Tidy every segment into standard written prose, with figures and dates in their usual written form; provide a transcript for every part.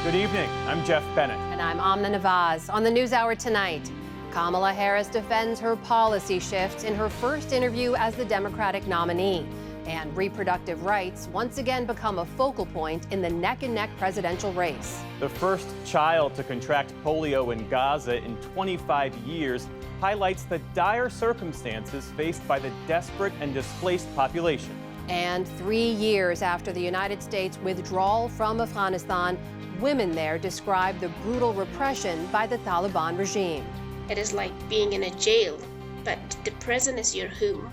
Good evening. I'm Jeff Bennett. And I'm Amna Nawaz. On the NewsHour tonight, Kamala Harris defends her policy shifts in her first interview as the Democratic nominee. And reproductive rights once again become a focal point in the neck-and-neck presidential race. The first child to contract polio in Gaza in 25 years highlights the dire circumstances faced by the desperate and displaced population. And 3 years after the United States withdrawal from Afghanistan, women there describe the brutal repression by the Taliban regime. It is like being in a jail, but the prison is your home.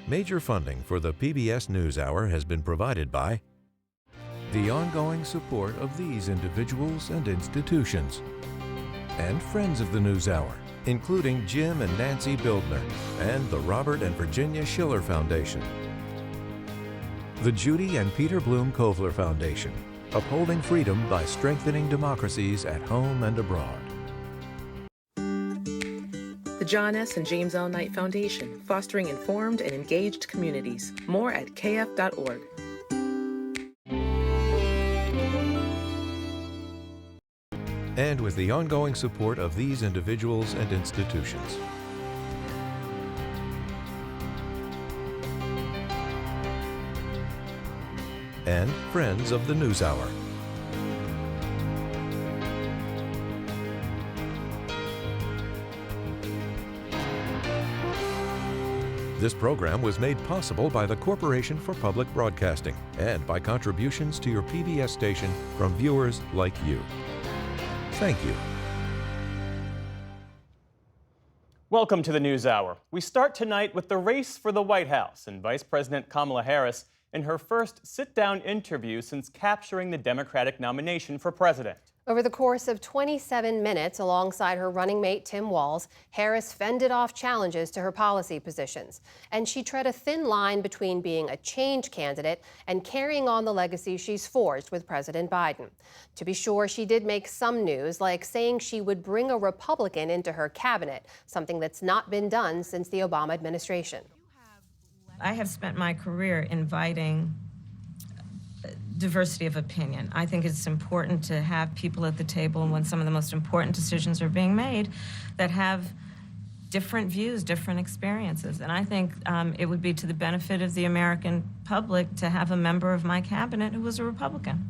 Major funding for the PBS NewsHour has been provided by the ongoing support of these individuals and institutions, and friends of the NewsHour, including Jim and Nancy Bildner, and the Robert and Virginia Schiller Foundation, the Judy and Peter Bloom Kovler Foundation, upholding freedom by strengthening democracies at home and abroad. The John S. and James L. Knight Foundation, fostering informed and engaged communities. More at kf.org. And with the ongoing support of these individuals and institutions. And friends of the NewsHour. This program was made possible by the Corporation for Public Broadcasting and by contributions to your PBS station from viewers like you. Thank you. Welcome to the NewsHour. We start tonight with the race for the White House and Vice President Kamala Harris in her first sit-down interview since capturing the Democratic nomination for president. Over the course of 27 minutes, alongside her running mate Tim Walz, Harris fended off challenges to her policy positions. And she tread a thin line between being a change candidate and carrying on the legacy she's forged with President Biden. To be sure, she did make some news, like saying she would bring a Republican into her cabinet, something that's not been done since the Obama administration. I have spent my career inviting diversity of opinion. I think it's important to have people at the table when some of the most important decisions are being made that have different views, different experiences. And I think it would be to the benefit of the American public to have a member of my cabinet who was a Republican.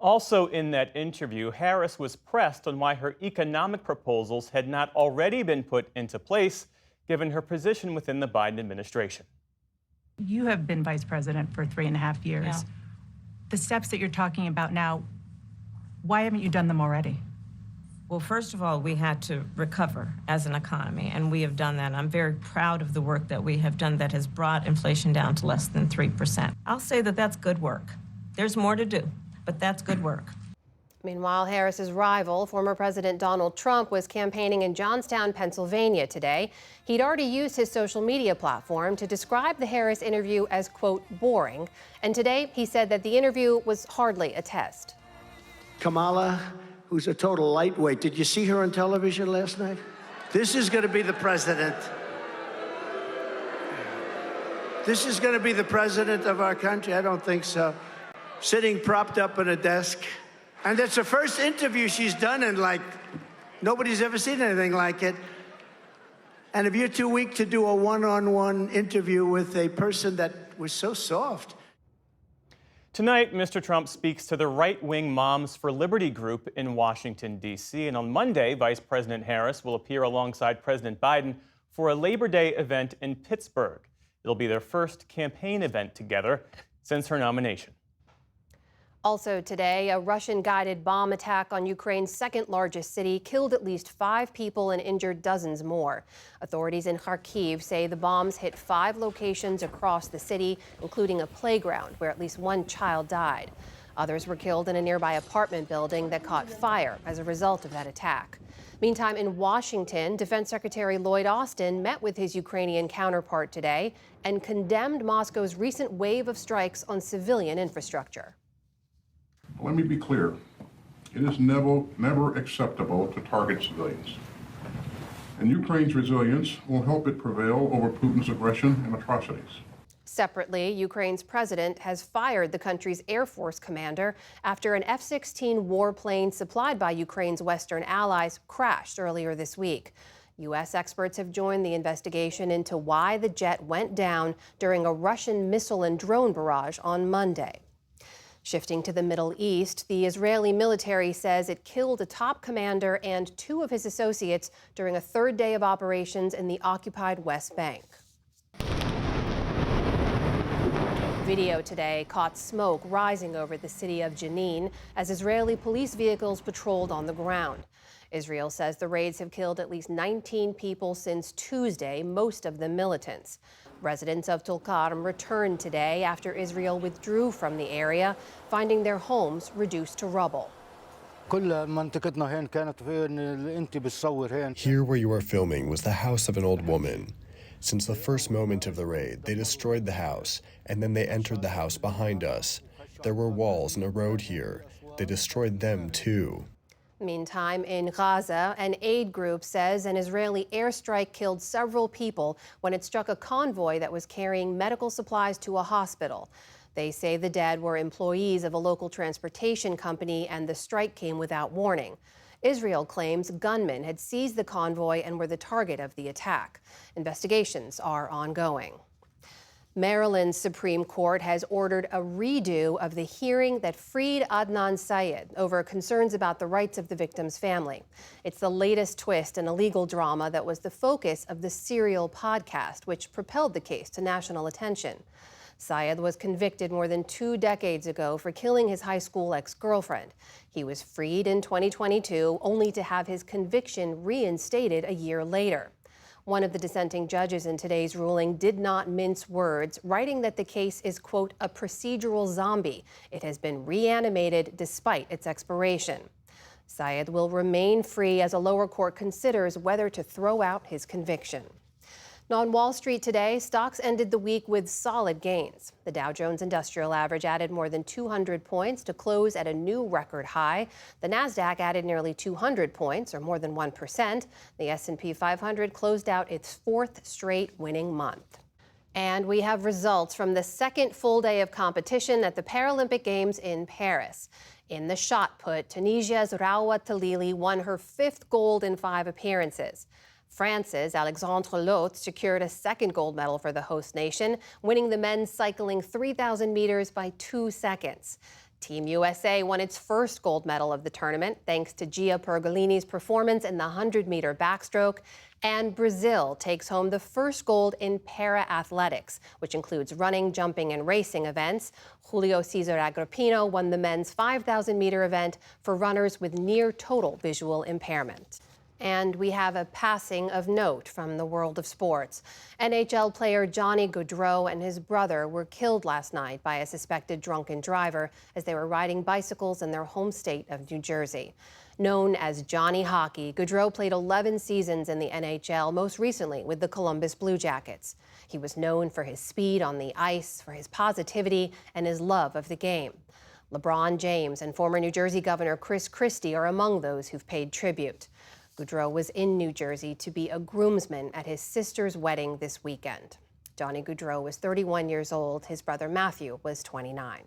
Also in that interview, Harris was pressed on why her economic proposals had not already been put into place, given her position within the Biden administration. You have been vice president for 3.5 years. Yeah. The steps that you're talking about now, why haven't you done them already? Well, first of all, we had to recover as an economy, and we have done that. I'm very proud of the work that we have done that has brought inflation down to less than 3%. I'll say that that's good work. There's more to do, but that's good work. Meanwhile, Harris's rival, former President Donald Trump, was campaigning in Johnstown, Pennsylvania today. He'd already used his social media platform to describe the Harris interview as, quote, boring. And today he said that the interview was hardly a test. Kamala, who's a total lightweight. Did you see her on television last night? This is going to be the president. This is going to be the president of our country? I don't think so. Sitting propped up in a desk. And it's the first interview she's done in, like, nobody's ever seen anything like it. And if you're too weak to do a one-on-one interview with a person that was so soft. Tonight, Mr. Trump speaks to the right-wing Moms for Liberty group in Washington, D.C. And on Monday, Vice President Harris will appear alongside President Biden for a Labor Day event in Pittsburgh. It'll be their first campaign event together since her nomination. Also today, a Russian-guided bomb attack on Ukraine's second-largest city killed at least 5 people and injured dozens more. Authorities in Kharkiv say the bombs hit 5 locations across the city, including a playground where at least 1 child died. Others were killed in a nearby apartment building that caught fire as a result of that attack. Meantime, in Washington, Defense Secretary Lloyd Austin met with his Ukrainian counterpart today and condemned Moscow's recent wave of strikes on civilian infrastructure. Let me be clear. It is never acceptable to target civilians. And Ukraine's resilience will help it prevail over Putin's aggression and atrocities. Separately, Ukraine's president has fired the country's Air Force commander after an F-16 warplane supplied by Ukraine's Western allies crashed earlier this week. U.S. experts have joined the investigation into why the jet went down during a Russian missile and drone barrage on Monday. Shifting to the Middle East, the Israeli military says it killed a top commander and 2 of his associates during a third day of operations in the occupied West Bank. Video today caught smoke rising over the city of Jenin as Israeli police vehicles patrolled on the ground. Israel says the raids have killed at least 19 people since Tuesday, most of them militants. Residents of Tulkarm returned today after Israel withdrew from the area, finding their homes reduced to rubble. Here where you are filming was the house of an old woman. Since the first moment of the raid, they destroyed the house, and then they entered the house behind us. There were walls and a road here. They destroyed them too. Meantime, in Gaza, an aid group says an Israeli airstrike killed several people when it struck a convoy that was carrying medical supplies to a hospital. They say the dead were employees of a local transportation company and the strike came without warning. Israel claims gunmen had seized the convoy and were the target of the attack. Investigations are ongoing. Maryland's Supreme Court has ordered a redo of the hearing that freed Adnan Syed over concerns about the rights of the victim's family. It's the latest twist in a legal drama that was the focus of the Serial podcast, which propelled the case to national attention. Syed was convicted more than 2 decades ago for killing his high school ex-girlfriend. He was freed in 2022, only to have his conviction reinstated a year later. One of the dissenting judges in today's ruling did not mince words, writing that the case is, quote, a procedural zombie. It has been reanimated despite its expiration. Syed will remain free as a lower court considers whether to throw out his conviction. Now on Wall Street today, stocks ended the week with solid gains. The Dow Jones Industrial Average added more than 200 points to close at a new record high. The Nasdaq added nearly 200 points, or more than 1%. The S&P 500 closed out its 4th straight winning month. And we have results from the second full day of competition at the Paralympic Games in Paris. In the shot put, Tunisia's Rawa Talili won her 5th gold in 5 appearances. France's Alexandre Lotz secured a 2nd gold medal for the host nation, winning the men's cycling 3,000 meters by 2 seconds. Team USA won its 1st gold medal of the tournament, thanks to Gia Pergolini's performance in the 100-meter backstroke. And Brazil takes home the 1st gold in para-athletics, which includes running, jumping, and racing events. Julio Cesar Agrippino won the men's 5,000-meter event for runners with near-total visual impairment. And we have a passing of note from the world of sports. NHL player Johnny Gaudreau and his brother were killed last night by a suspected drunken driver as they were riding bicycles in their home state of New Jersey. Known as Johnny Hockey, Gaudreau played 11 seasons in the NHL, most recently with the Columbus Blue Jackets. He was known for his speed on the ice, for his positivity, and his love of the game. LeBron James and former New Jersey Governor Chris Christie are among those who've paid tribute. Gaudreau was in New Jersey to be a groomsman at his sister's wedding this weekend. Johnny Gaudreau was 31 years old. His brother Matthew was 29.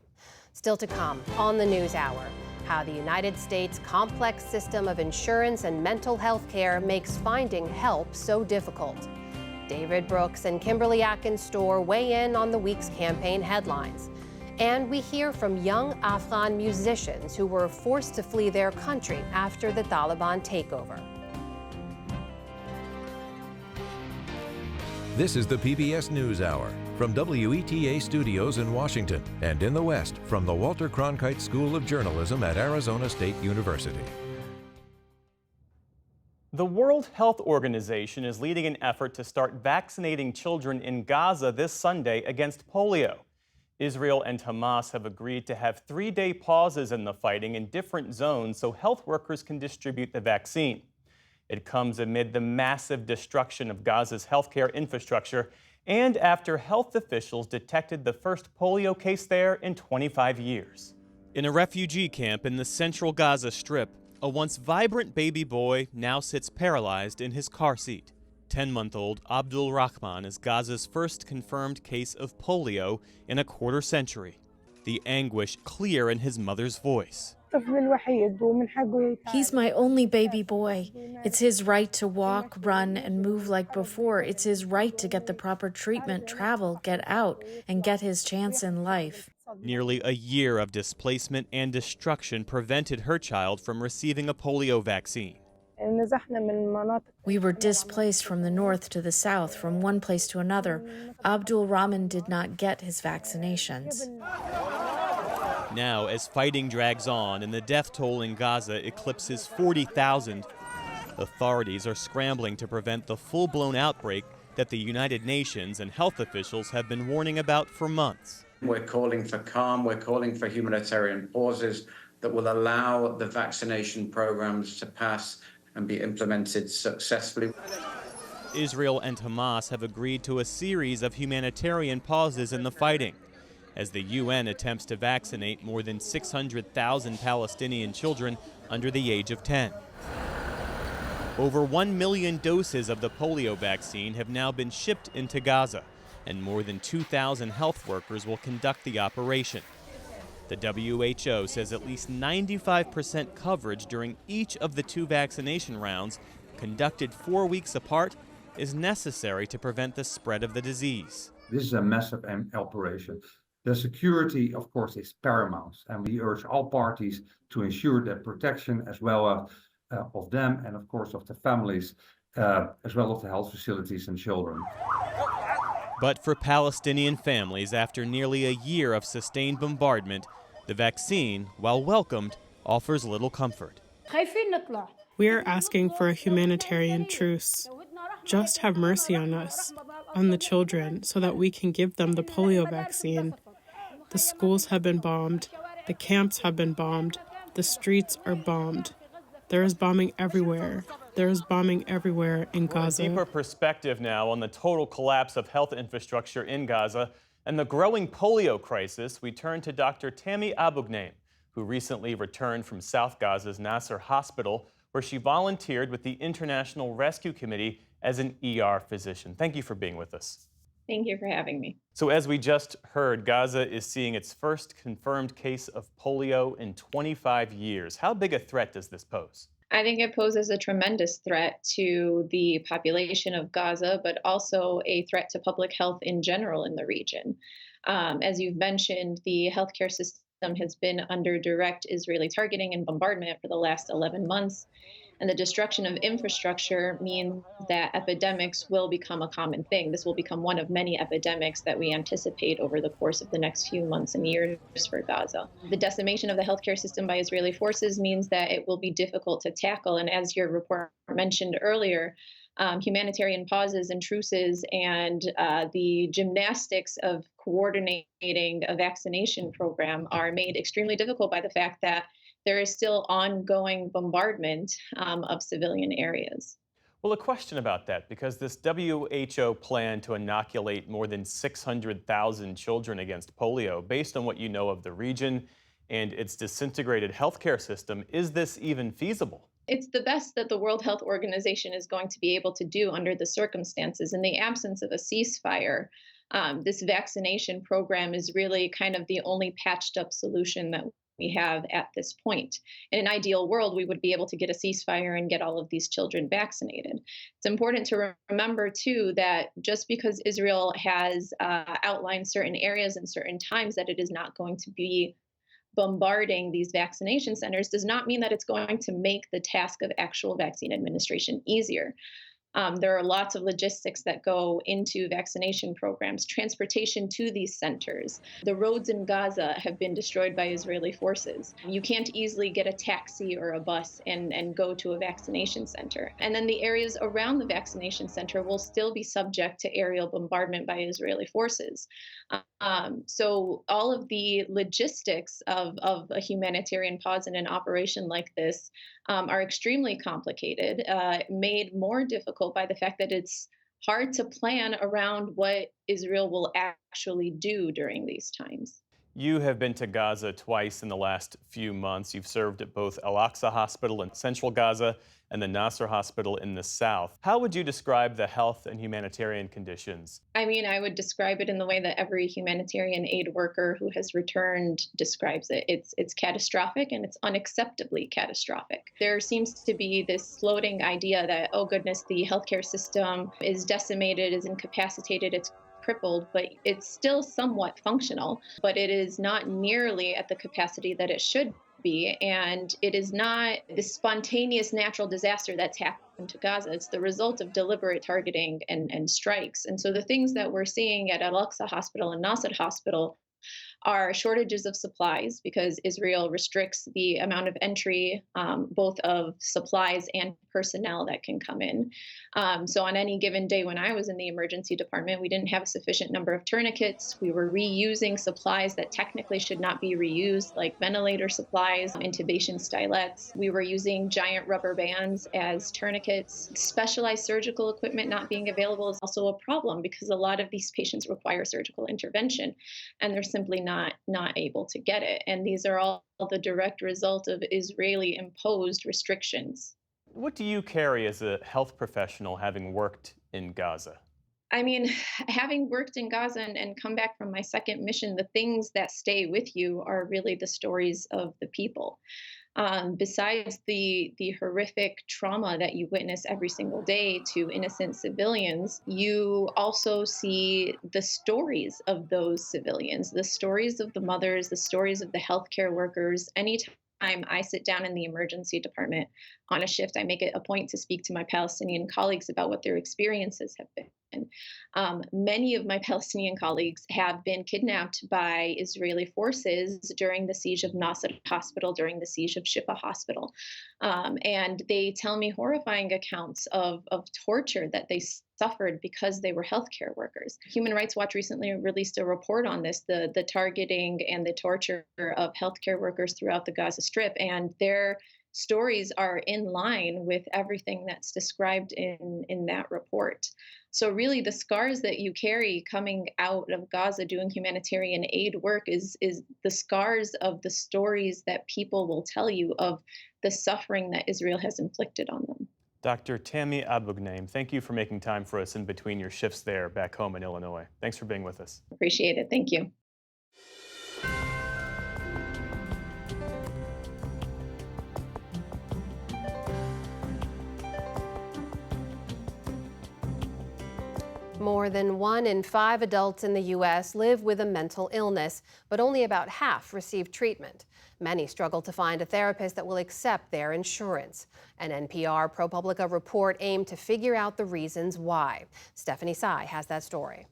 Still to come on the News Hour, how the United States' complex system of insurance and mental health care makes finding help so difficult. David Brooks and Kimberly Atkins Storr weigh in on the week's campaign headlines. And we hear from young Afghan musicians who were forced to flee their country after the Taliban takeover. This is the PBS NewsHour from WETA Studios in Washington and in the West from the Walter Cronkite School of Journalism at Arizona State University. The World Health Organization is leading an effort to start vaccinating children in Gaza this Sunday against polio. Israel and Hamas have agreed to have 3-day pauses in the fighting in different zones so health workers can distribute the vaccine. It comes amid the massive destruction of Gaza's healthcare infrastructure and after health officials detected the first polio case there in 25 years. In a refugee camp in the central Gaza Strip, a once vibrant baby boy now sits paralyzed in his car seat. 10-month-old Abdul Rahman is Gaza's first confirmed case of polio in a quarter century. The anguish clear in his mother's voice. He's my only baby boy. It's his right to walk, run, and move like before. It's his right to get the proper treatment, travel, get out, and get his chance in life. Nearly a year of displacement and destruction prevented her child from receiving a polio vaccine. We were displaced from the north to the south, from one place to another. Abdul Rahman did not get his vaccinations. Now, as fighting drags on and the death toll in Gaza eclipses 40,000, authorities are scrambling to prevent the full-blown outbreak that the United Nations and health officials have been warning about for months. We're calling for calm, we're calling for humanitarian pauses that will allow the vaccination programs to pass and be implemented successfully. Israel and Hamas have agreed to a series of humanitarian pauses in the fighting, as the UN attempts to vaccinate more than 600,000 Palestinian children under the age of 10. Over 1 million doses of the polio vaccine have now been shipped into Gaza, and more than 2,000 health workers will conduct the operation. The WHO says at least 95% coverage during each of the 2 vaccination rounds, conducted 4 weeks apart, is necessary to prevent the spread of the disease. This is a massive operation. The security, of course, is paramount, and we urge all parties to ensure that protection as well of them and, of course, of the families, as well as the health facilities and children. But for Palestinian families, after nearly a year of sustained bombardment, the vaccine, while welcomed, offers little comfort. We are asking for a humanitarian truce. Just have mercy on us, on the children, so that we can give them the polio vaccine. The schools have been bombed, the camps have been bombed, the streets are bombed. There is bombing everywhere. There is bombing everywhere in Gaza. A deeper perspective now on the total collapse of health infrastructure in Gaza and the growing polio crisis, we turn to Dr. Tammy Abugnaim, who recently returned from South Gaza's Nasser Hospital, where she volunteered with the International Rescue Committee as an ER physician. Thank you for being with us. Thank you for having me. So as we just heard, Gaza is seeing its first confirmed case of polio in 25 years. How big a threat does this pose? I think it poses a tremendous threat to the population of Gaza, but also a threat to public health in general in the region. As you've mentioned, the healthcare system has been under direct Israeli targeting and bombardment for the last 11 months. And the destruction of infrastructure means that epidemics will become a common thing. This will become one of many epidemics that we anticipate over the course of the next few months and years for Gaza. The decimation of the healthcare system by Israeli forces means that it will be difficult to tackle. And as your report mentioned earlier, humanitarian pauses and truces and the gymnastics of coordinating a vaccination program are made extremely difficult by the fact that there is still ongoing bombardment of civilian areas. Well, a question about that, because this WHO plan to inoculate more than 600,000 children against polio, based on what you know of the region and its disintegrated healthcare system, is this even feasible? It's the best that the World Health Organization is going to be able to do under the circumstances. In the absence of a ceasefire, this vaccination program is really kind of the only patched up solution that we have at this point. In an ideal world, we would be able to get a ceasefire and get all of these children vaccinated. It's important to remember, too, that just because Israel has outlined certain areas and certain times that it is not going to be bombarding these vaccination centers does not mean that it's going to make the task of actual vaccine administration easier. There are lots of logistics that go into vaccination programs, transportation to these centers. The roads in Gaza have been destroyed by Israeli forces. You can't easily get a taxi or a bus and go to a vaccination center. And then the areas around the vaccination center will still be subject to aerial bombardment by Israeli forces. So all of the logistics of a humanitarian pause in an operation like this are extremely complicated, made more difficult by the fact that it's hard to plan around what Israel will actually do during these times. You have been to Gaza twice in the last few months. You've served at both Al-Aqsa Hospital in central Gaza and the Nasser Hospital in the south. How would you describe the health and humanitarian conditions? I mean, I would describe it in the way that every humanitarian aid worker who has returned describes it. It's catastrophic, and it's unacceptably catastrophic. There seems to be this floating idea that, oh goodness, the healthcare system is decimated, is incapacitated, it's crippled, but it's still somewhat functional, but it is not nearly at the capacity that it should be. And it is not the spontaneous natural disaster that's happened to Gaza. It's the result of deliberate targeting and strikes. And so the things that we're seeing at Al-Aqsa Hospital and Nasser Hospital are shortages of supplies because Israel restricts the amount of entry, both of supplies and personnel that can come in. So on any given day when I was in the emergency department, we didn't have a sufficient number of tourniquets. We were reusing supplies that technically should not be reused, like ventilator supplies, intubation stylets. We were using giant rubber bands as tourniquets. Specialized surgical equipment not being available is also a problem because a lot of these patients require surgical intervention, and they're simply not able to get it. And these are all the direct result of Israeli imposed restrictions. What do you carry as a health professional having worked in Gaza? I mean, having worked in Gaza and come back from my second mission, the things that stay with you are really the stories of the people. Besides the horrific trauma that you witness every single day to innocent civilians, you also see the stories of those civilians, the stories of the mothers, the stories of the healthcare workers. Anytime I sit down in the emergency department on a shift, I make it a point to speak to my Palestinian colleagues about what their experiences have been. Many of my Palestinian colleagues have been kidnapped by Israeli forces during the siege of Nasser Hospital, during the siege of Shifa Hospital. And they tell me horrifying accounts of torture that they suffered because they were healthcare workers. Human Rights Watch recently released a report on this, the targeting and the torture of healthcare workers throughout the Gaza Strip, and their stories are in line with everything that's described in that report. So really the scars that you carry coming out of Gaza doing humanitarian aid work is the scars of the stories that people will tell you of the suffering that Israel has inflicted on them. Dr. Tammy Abugnaim, thank you for making time for us in between your shifts there back home in Illinois. Thanks for being with us. Appreciate it. Thank you. More than 1 in 5 adults in the U.S. live with a mental illness, but only about half receive treatment. Many struggle to find a therapist that will accept their insurance. An NPR ProPublica report aimed to figure out the reasons why. Stephanie Tsai has that story.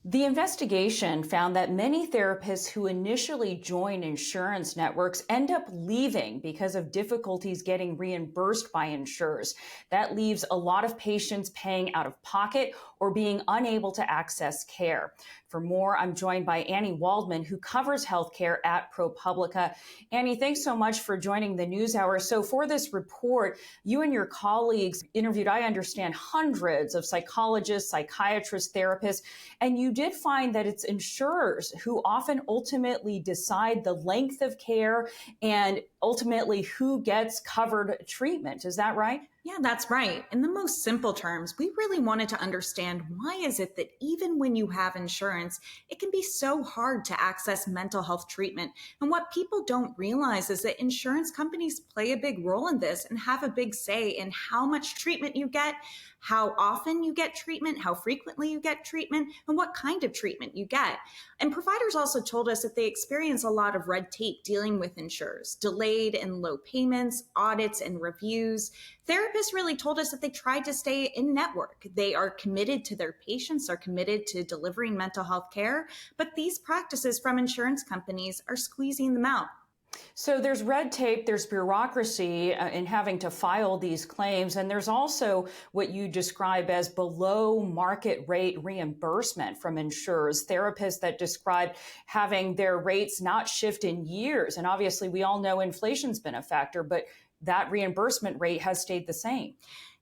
The investigation found that many therapists who initially join insurance networks end up leaving because of difficulties getting reimbursed by insurers. That leaves a lot of patients paying out of pocket or being unable to access care. For more, I'm joined by Annie Waldman, who covers healthcare at ProPublica. Annie, thanks so much for joining the NewsHour. So for this report, you and your colleagues interviewed, I understand, hundreds of psychologists, psychiatrists, therapists, and you did find that it's insurers who often ultimately decide the length of care and ultimately who gets covered treatment. Is that right? Yeah, that's right. In the most simple terms, we really wanted to understand why is it that even when you have insurance, it can be so hard to access mental health treatment. And what people don't realize is that insurance companies play a big role in this and have a big say in how much treatment you get, how often you get treatment, how frequently you get treatment, and what kind of treatment you get. And providers also told us that they experience a lot of red tape dealing with insurers, delayed and low payments, audits and reviews. Therapists really told us that they tried to stay in network. They are committed to their patients, are committed to delivering mental health care, but these practices from insurance companies are squeezing them out. So there's red tape, there's bureaucracy in having to file these claims, and there's also what you describe as below market rate reimbursement from insurers, therapists that describe having their rates not shift in years. And obviously we all know inflation's been a factor, but that reimbursement rate has stayed the same.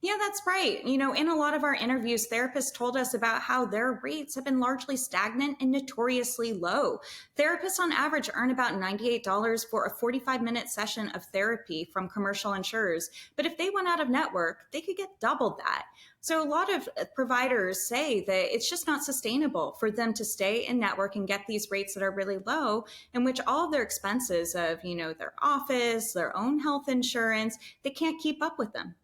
Yeah, that's right. You know, in a lot of our interviews, therapists told us about how their rates have been largely stagnant and notoriously low. Therapists on average earn about $98 for a 45-minute session of therapy from commercial insurers. But if they went out of network, they could get double that. So a lot of providers say that it's just not sustainable for them to stay in network and get these rates that are really low, in which all of their expenses of, their office, their own health insurance, they can't keep up with them.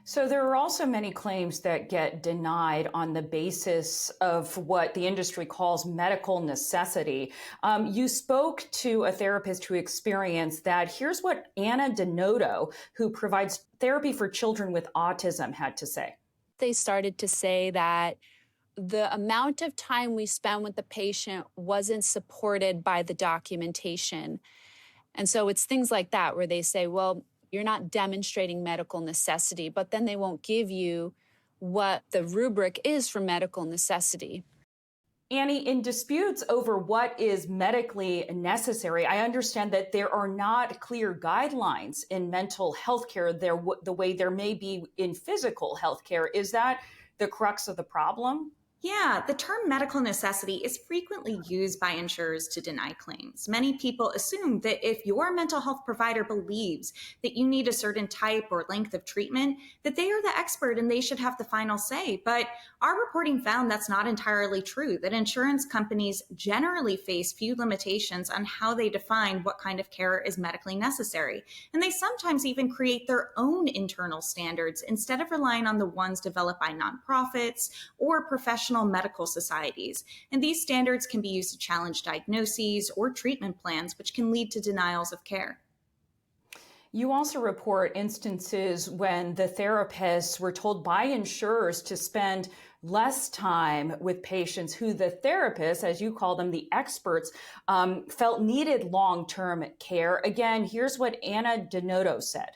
So there are also many claims that get denied on the basis of what the industry calls medical necessity. You spoke to a therapist who experienced that. Here's what Anna Denoto, who provides therapy for children with autism, had to say. They started to say that the amount of time we spend with the patient wasn't supported by the documentation. And so it's things like that where they say, well, you're not demonstrating medical necessity, but then they won't give you what the rubric is for medical necessity. Annie, in disputes over what is medically necessary, I understand that there are not clear guidelines in mental health care the way there may be in physical health care. Is that the crux of the problem? Yeah, the term medical necessity is frequently used by insurers to deny claims. Many people assume that if your mental health provider believes that you need a certain type or length of treatment, that they are the expert and they should have the final say. But our reporting found that's not entirely true, that insurance companies generally face few limitations on how they define what kind of care is medically necessary. And they sometimes even create their own internal standards instead of relying on the ones developed by nonprofits or professional medical societies. And these standards can be used to challenge diagnoses or treatment plans, which can lead to denials of care. You also report instances when the therapists were told by insurers to spend less time with patients who the therapists, as you call them, the experts, felt needed long-term care. Again, here's what Anna Denoto said.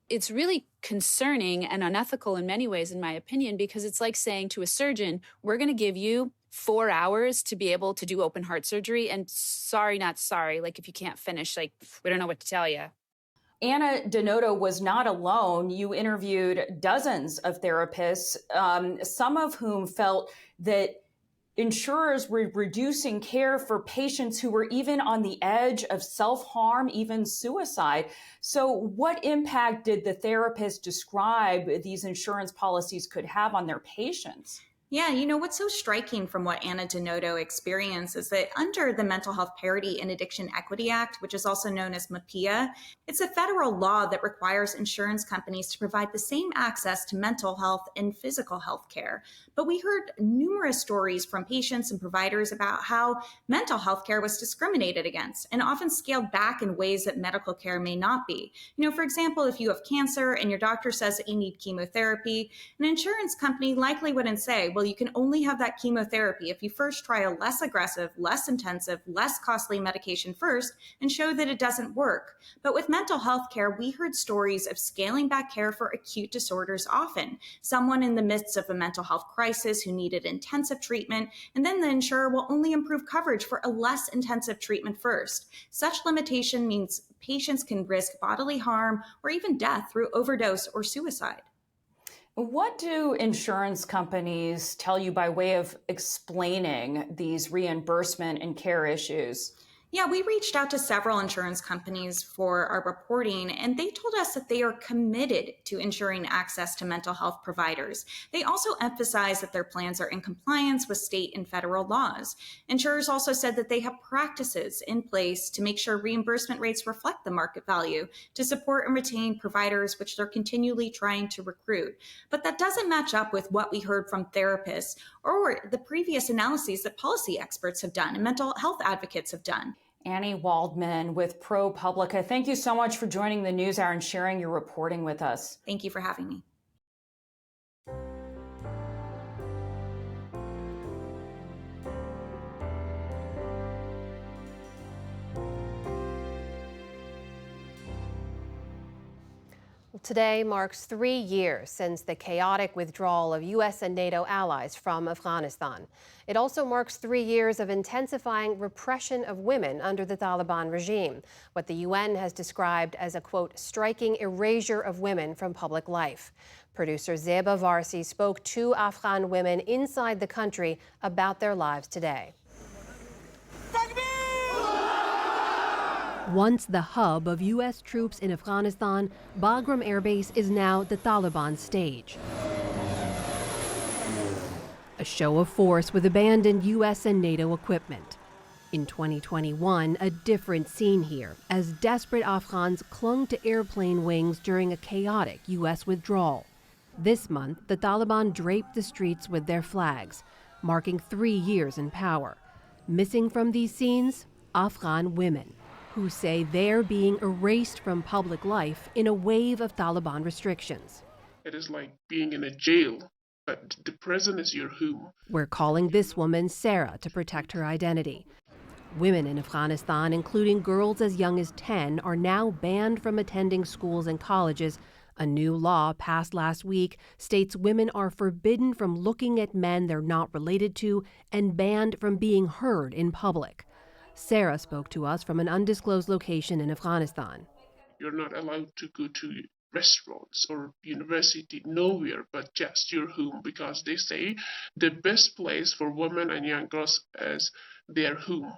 It's really concerning and unethical in many ways, in my opinion, because it's like saying to a surgeon, we're going to give you 4 hours to be able to do open heart surgery. And sorry, not sorry. Like, if you can't finish, we don't know what to tell you. Anna Denoto was not alone. You interviewed dozens of therapists, some of whom felt that insurers were reducing care for patients who were even on the edge of self-harm, even suicide. So what impact did the therapists describe these insurance policies could have on their patients? Yeah, what's so striking from what Anna Denoto experienced is that under the Mental Health Parity and Addiction Equity Act, which is also known as MAPIA, it's a federal law that requires insurance companies to provide the same access to mental health and physical health care. But we heard numerous stories from patients and providers about how mental health care was discriminated against and often scaled back in ways that medical care may not be. For example, if you have cancer and your doctor says that you need chemotherapy, an insurance company likely wouldn't say, well, you can only have that chemotherapy if you first try a less aggressive, less intensive, less costly medication first and show that it doesn't work. But with mental health care, we heard stories of scaling back care for acute disorders often. Someone in the midst of a mental health crisis who needed intensive treatment, and then the insurer will only improve coverage for a less intensive treatment first. Such limitation means patients can risk bodily harm or even death through overdose or suicide. What do insurance companies tell you by way of explaining these reimbursement and care issues? Yeah, we reached out to several insurance companies for our reporting, and they told us that they are committed to ensuring access to mental health providers. They also emphasized that their plans are in compliance with state and federal laws. Insurers also said that they have practices in place to make sure reimbursement rates reflect the market value to support and retain providers, which they're continually trying to recruit. But that doesn't match up with what we heard from therapists or the previous analyses that policy experts have done and mental health advocates have done. Annie Waldman with ProPublica. Thank you so much for joining the NewsHour and sharing your reporting with us. Thank you for having me. Today marks 3 years since the chaotic withdrawal of U.S. and NATO allies from Afghanistan. It also marks 3 years of intensifying repression of women under the Taliban regime, what the UN has described as a, quote, striking erasure of women from public life. Producer Zeba Varsi spoke to Afghan women inside the country about their lives today. Once the hub of U.S. troops in Afghanistan, Bagram Air Base is now the Taliban stage. A show of force with abandoned U.S. and NATO equipment. In 2021, a different scene here, as desperate Afghans clung to airplane wings during a chaotic U.S. withdrawal. This month, the Taliban draped the streets with their flags, marking 3 years in power. Missing from these scenes, Afghan women, who say they're being erased from public life in a wave of Taliban restrictions. It is like being in a jail, but the prison is your home. We're calling this woman Sarah to protect her identity. Women in Afghanistan, including girls as young as 10, are now banned from attending schools and colleges. A new law passed last week states women are forbidden from looking at men they're not related to and banned from being heard in public. Sarah spoke to us from an undisclosed location in Afghanistan. You're not allowed to go to restaurants or university, nowhere but just your home, because they say the best place for women and young girls is their home.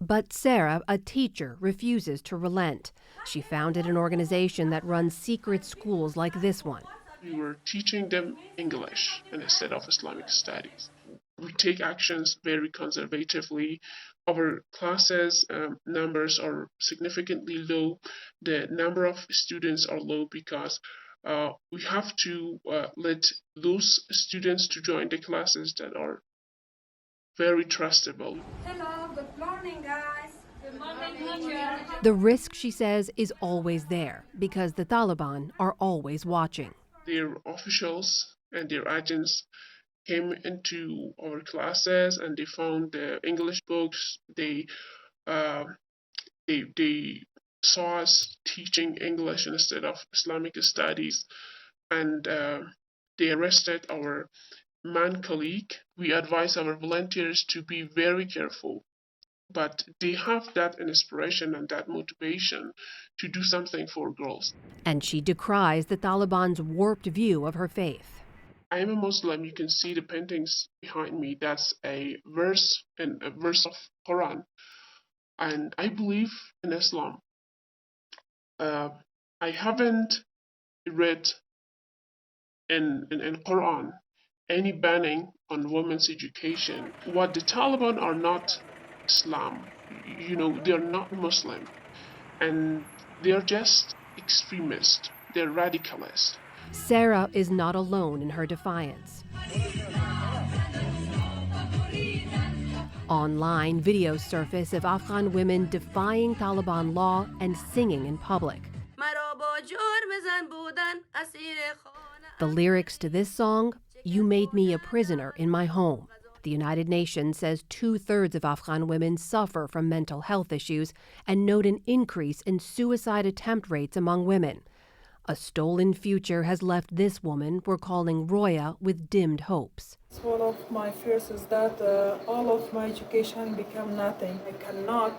But Sarah, a teacher, refuses to relent. She founded an organization that runs secret schools like this one. We were teaching them English instead of Islamic studies. We take actions very conservatively. Our classes numbers are significantly low. The number of students are low because we have to let those students to join the classes that are very trustable. Hello, good morning, guys. Good morning, teacher. The risk, she says, is always there because the Taliban are always watching. Their officials and their agents came into our classes and they found the English books. They saw us teaching English instead of Islamic studies, and they arrested our man colleague. We advise our volunteers to be very careful, but they have that inspiration and that motivation to do something for girls. And she decries the Taliban's warped view of her faith. I am a Muslim. You can see the paintings behind me. That's a verse of Quran, and I believe in Islam. I haven't read in Quran any banning on women's education. What the Taliban are not Islam. They're not Muslim, and they're just extremists. They're radicalists. Sarah is not alone in her defiance. Online, videos surface of Afghan women defying Taliban law and singing in public. The lyrics to this song, "You made me a prisoner in my home." The United Nations says 2/3 of Afghan women suffer from mental health issues and note an increase in suicide attempt rates among women. A stolen future has left this woman we're calling Roya with dimmed hopes. One of my fears is that all of my education become nothing. I cannot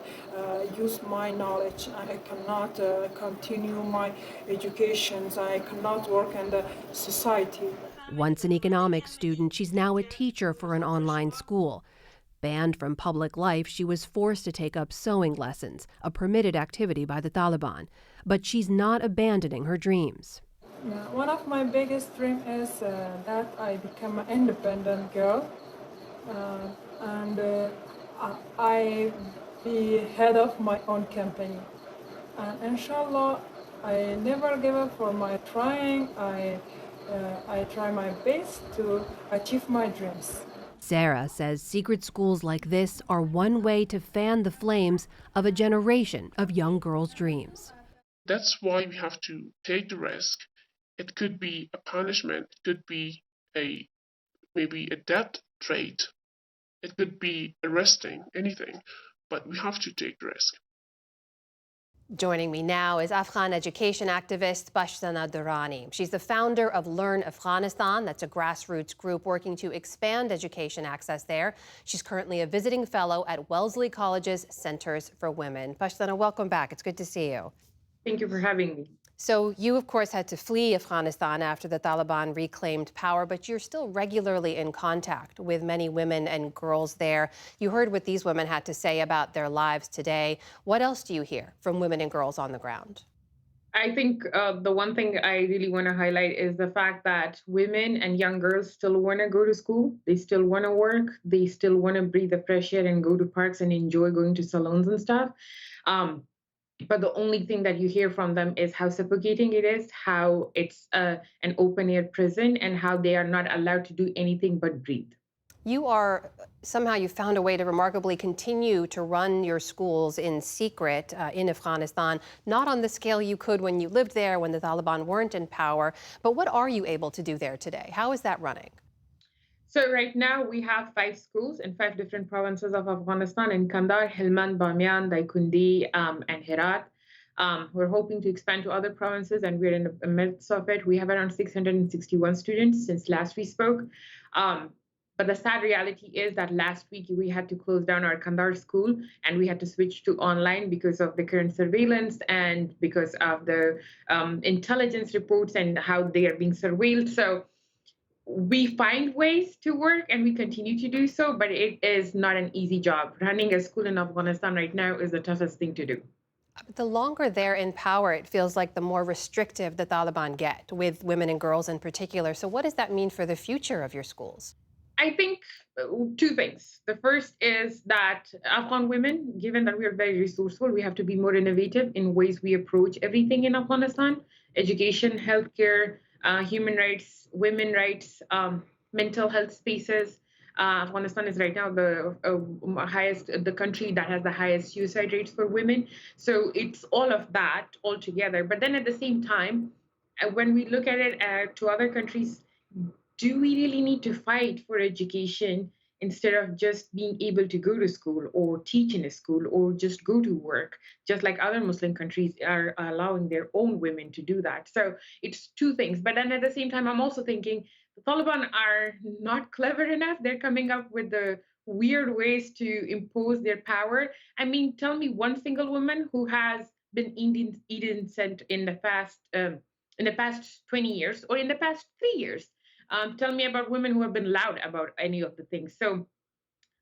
use my knowledge. I cannot continue my education. I cannot work in the society. Once an economics student, she's now a teacher for an online school. Banned from public life, she was forced to take up sewing lessons, a permitted activity by the Taliban. But she's not abandoning her dreams. Yeah, one of my biggest dreams is that I become an independent girl and I be head of my own company. And inshallah, I never give up for my trying. I try my best to achieve my dreams. Sarah says secret schools like this are one way to fan the flames of a generation of young girls' dreams. That's why we have to take the risk. It could be a punishment, it could be maybe a death threat, it could be arresting, anything, but we have to take the risk. Joining me now is Afghan education activist Pashtana Durrani. She's the founder of Learn Afghanistan. That's a grassroots group working to expand education access there. She's currently a visiting fellow at Wellesley College's Centers for Women. Pashtana, welcome back. It's good to see you. Thank you for having me. So you, of course, had to flee Afghanistan after the Taliban reclaimed power, but you're still regularly in contact with many women and girls there. You heard what these women had to say about their lives today. What else do you hear from women and girls on the ground? I think the one thing I really want to highlight is the fact that women and young girls still want to go to school. They still want to work. They still want to breathe the fresh air and go to parks and enjoy going to salons and stuff. But the only thing that you hear from them is how suffocating it is, how it's an open-air prison, and how they are not allowed to do anything but breathe. You found a way to remarkably continue to run your schools in secret in Afghanistan, not on the scale you could when you lived there, when the Taliban weren't in power. But what are you able to do there today? How is that running? So right now we have 5 schools in 5 different provinces of Afghanistan, in Kandahar, Helmand, Bamiyan, Daikundi, and Herat. We're hoping to expand to other provinces, and we're in the midst of it. We have around 661 students since last we spoke. But the sad reality is that last week we had to close down our Kandahar school, and we had to switch to online because of the current surveillance and because of the intelligence reports and how they are being surveilled. So we find ways to work, and we continue to do so, but it is not an easy job. Running a school in Afghanistan right now is the toughest thing to do. The longer they're in power, it feels like the more restrictive the Taliban get, with women and girls in particular. So what does that mean for the future of your schools? I think 2 things. The first is that Afghan women, given that we are very resourceful, we have to be more innovative in ways we approach everything in Afghanistan: education, healthcare, human rights, women rights, mental health spaces. Afghanistan is right now the country that has the highest suicide rates for women. So it's all of that all together. But then at the same time, when we look at it to other countries, do we really need to fight for education instead of just being able to go to school or teach in a school or just go to work, just like other Muslim countries are allowing their own women to do that? So it's 2 things. But then at the same time, I'm also thinking the Taliban are not clever enough. They're coming up with the weird ways to impose their power. I mean, tell me one single woman who has been innocent in the past 20 years or in the past 3 years. Tell me about women who have been loud about any of the things. So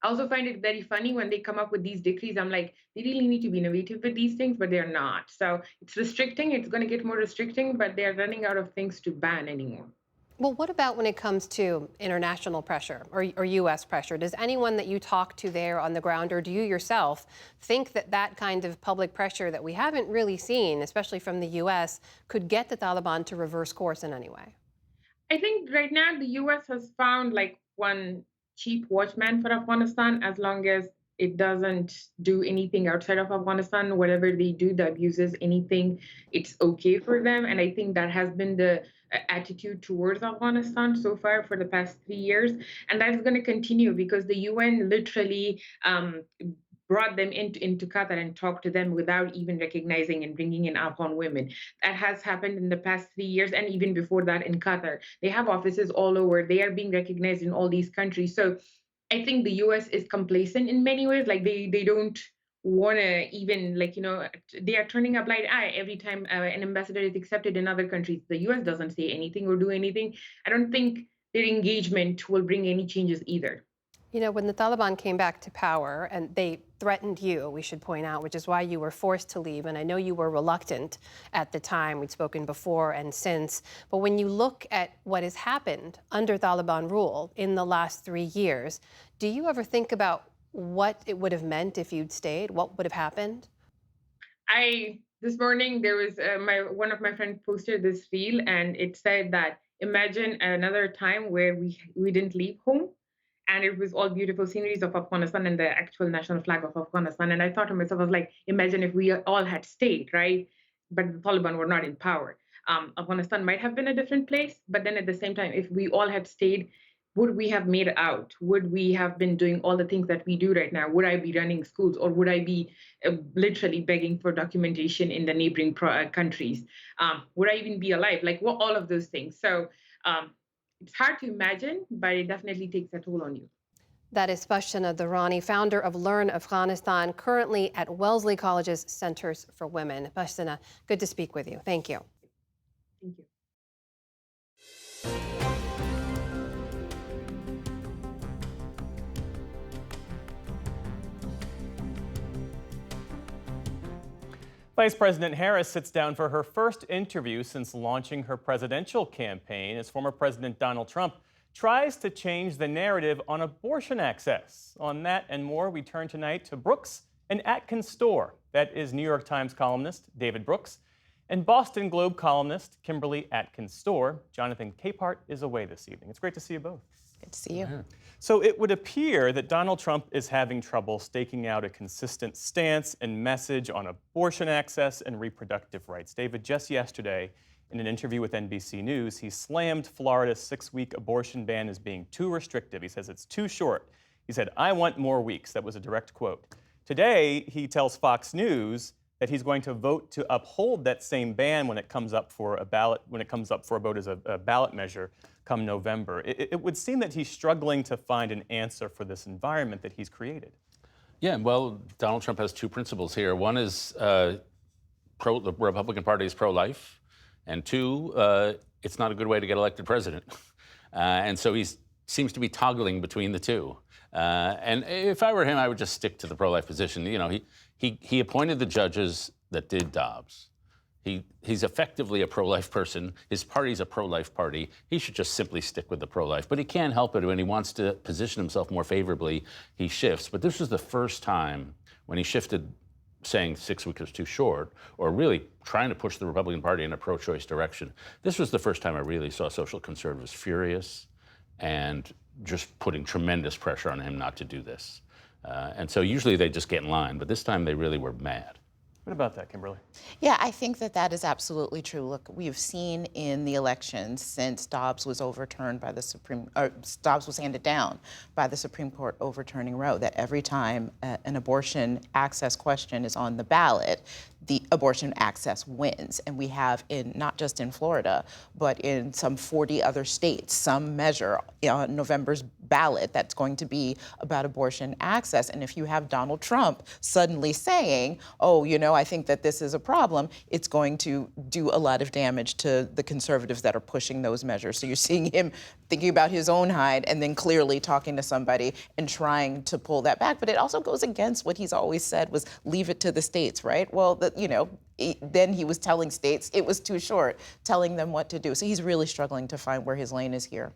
I also find it very funny when they come up with these decrees. I'm like, they really need to be innovative with these things, but they're not. So it's restricting. It's going to get more restricting, but they're running out of things to ban anymore. Well, what about when it comes to international pressure or U.S. pressure? Does anyone that you talk to there on the ground, or do you yourself think that that kind of public pressure that we haven't really seen, especially from the U.S., could get the Taliban to reverse course in any way? I think right now the U.S. has found like one cheap watchman for Afghanistan. As long as it doesn't do anything outside of Afghanistan, whatever they do that abuses anything, it's okay for them. And I think that has been the attitude towards Afghanistan so far for the past 3 years. And that's going to continue because the UN literally brought them into Qatar and talked to them without even recognizing and bringing in Afghan women. That has happened in the past 3 years, and even before that in Qatar. They have offices all over. They are being recognized in all these countries. So I think the US is complacent in many ways. Like they don't want to even, like, you know, they are turning a blind eye every time an ambassador is accepted in other countries. The US doesn't say anything or do anything. I don't think their engagement will bring any changes either. You know, when the Taliban came back to power, and they threatened you, we should point out, which is why you were forced to leave, and I know you were reluctant at the time. We'd spoken before and since. But when you look at what has happened under Taliban rule in the last 3 years, do you ever think about what it would have meant if you'd stayed? What would have happened? This morning, there was one of my friends posted this reel, and it said that imagine another time where we didn't leave home. And it was all beautiful sceneries of Afghanistan and the actual national flag of Afghanistan. And I thought to myself, I was like, imagine if we all had stayed, right? But the Taliban were not in power. Afghanistan might have been a different place. But then at the same time, if we all had stayed, would we have made it out? Would we have been doing all the things that we do right now? Would I be running schools, or would I be literally begging for documentation in the neighboring countries? Would I even be alive? Like, all of those things. So it's hard to imagine, but it definitely takes a toll on you. That is Bashana Durrani, founder of Learn Afghanistan, currently at Wellesley College's Centers for Women. Bashana, good to speak with you. Thank you. Thank you. Vice President Harris sits down for her first interview since launching her presidential campaign as former President Donald Trump tries to change the narrative on abortion access. On that and more, we turn tonight to Brooks and Atkins Store. That is New York Times columnist David Brooks and Boston Globe columnist Kimberly Atkins Store. Jonathan Capehart is away this evening. It's great to see you both. Good to see you. Yeah. So it would appear that Donald Trump is having trouble staking out a consistent stance and message on abortion access and reproductive rights. David, just yesterday, in an interview with NBC News, he slammed Florida's 6-week abortion ban as being too restrictive. He says it's too short. He said, "I want more weeks." That was a direct quote. Today, he tells Fox News that he's going to vote to uphold that same ban when it comes up for a vote as a ballot measure come November. It would seem that he's struggling to find an answer for this environment that he's created. Yeah, well, Donald Trump has two principles here. One is the Republican Party is pro-life, and two, it's not a good way to get elected president. And so he seems to be toggling between the two. And if I were him, I would just stick to the pro-life position. You know, he appointed the judges that did Dobbs. He's effectively a pro-life person. His party's a pro-life party. He should just simply stick with the pro-life. But he can't help it when he wants to position himself more favorably, he shifts. But this was the first time when he shifted, saying 6 weeks was too short, or really trying to push the Republican Party in a pro-choice direction. This was the first time I really saw social conservatives furious and just putting tremendous pressure on him not to do this. And so usually they just get in line, but this time they really were mad. What about that, Kimberly? Yeah, I think that is absolutely true. Look, we've seen in the elections since Dobbs was overturned by the Dobbs was handed down by the Supreme Court overturning Roe, that every time an abortion access question is on the ballot, the abortion access wins. And we have not just in Florida, but in some 40 other states, some measure on November's ballot that's going to be about abortion access. And if you have Donald Trump suddenly saying, oh, you know, I think that this is a problem, it's going to do a lot of damage to the conservatives that are pushing those measures. So you're seeing him thinking about his own hide and then clearly talking to somebody and trying to pull that back. But it also goes against what he's always said was leave it to the states, right? Well, then he was telling states it was too short, telling them what to do. So he's really struggling to find where his lane is here.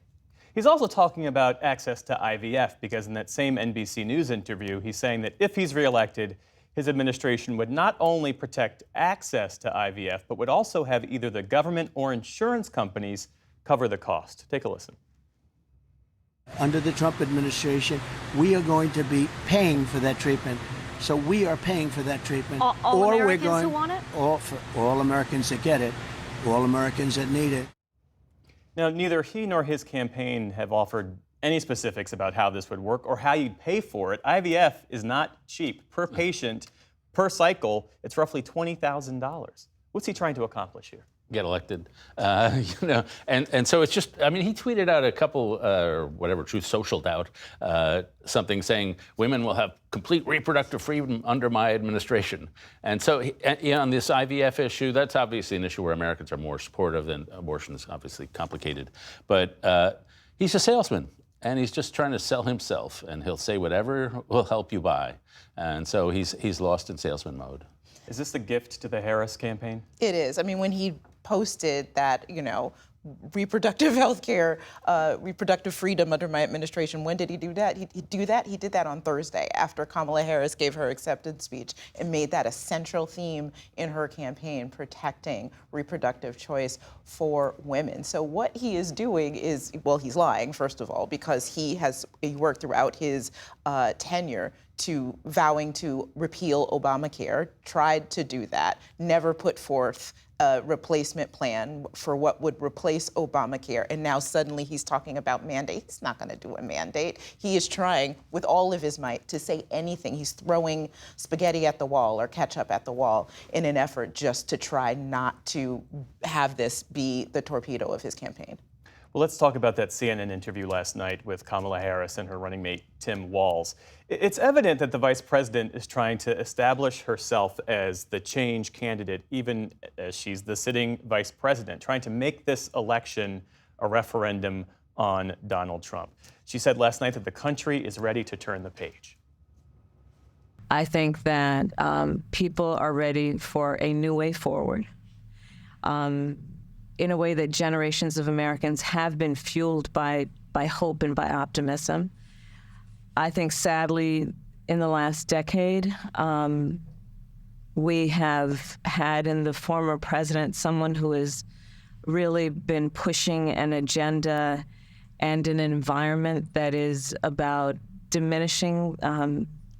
He's also talking about access to IVF because in that same NBC News interview, he's saying that if he's reelected, his administration would not only protect access to IVF, but would also have either the government or insurance companies cover the cost. Take a listen. Under the Trump administration, we are going to be paying for that treatment. So we are paying for that treatment. All Americans who want it? All Americans that get it, all Americans that need it. Now, neither he nor his campaign have offered any specifics about how this would work or how you'd pay for it. IVF is not cheap. Per patient, per cycle, it's roughly $20,000. What's he trying to accomplish here? Get elected, and so it's just, I mean, he tweeted out a couple, Truth Social doubt, something saying women will have complete reproductive freedom under my administration. And so on this IVF issue, that's obviously an issue where Americans are more supportive, and abortion is obviously complicated. But he's a salesman, and he's just trying to sell himself, and he'll say whatever will help you buy. And so he's lost in salesman mode. Is this the gift to the Harris campaign? It is. I mean, when he posted that, reproductive health care, reproductive freedom under my administration, when did he do that? He did that on Thursday after Kamala Harris gave her acceptance speech and made that a central theme in her campaign, protecting reproductive choice for women. So what he is doing is, well, he's lying, first of all, because he worked throughout his tenure to vowing to repeal Obamacare, tried to do that, never put forth a replacement plan for what would replace replace Obamacare, and now suddenly he's talking about mandate. He's not going to do a mandate. He is trying with all of his might to say anything. He's throwing spaghetti at the wall or ketchup at the wall in an effort just to try not to have this be the torpedo of his campaign. Well, let's talk about that CNN interview last night with Kamala Harris and her running mate, Tim Walz. It's evident that the vice president is trying to establish herself as the change candidate, even as she's the sitting vice president, trying to make this election a referendum on Donald Trump. She said last night that the country is ready to turn the page. I think that people are ready for a new way forward. In a way that generations of Americans have been fueled by hope and by optimism. I think, sadly, in the last decade, we have had in the former president someone who has really been pushing an agenda and an environment that is about diminishing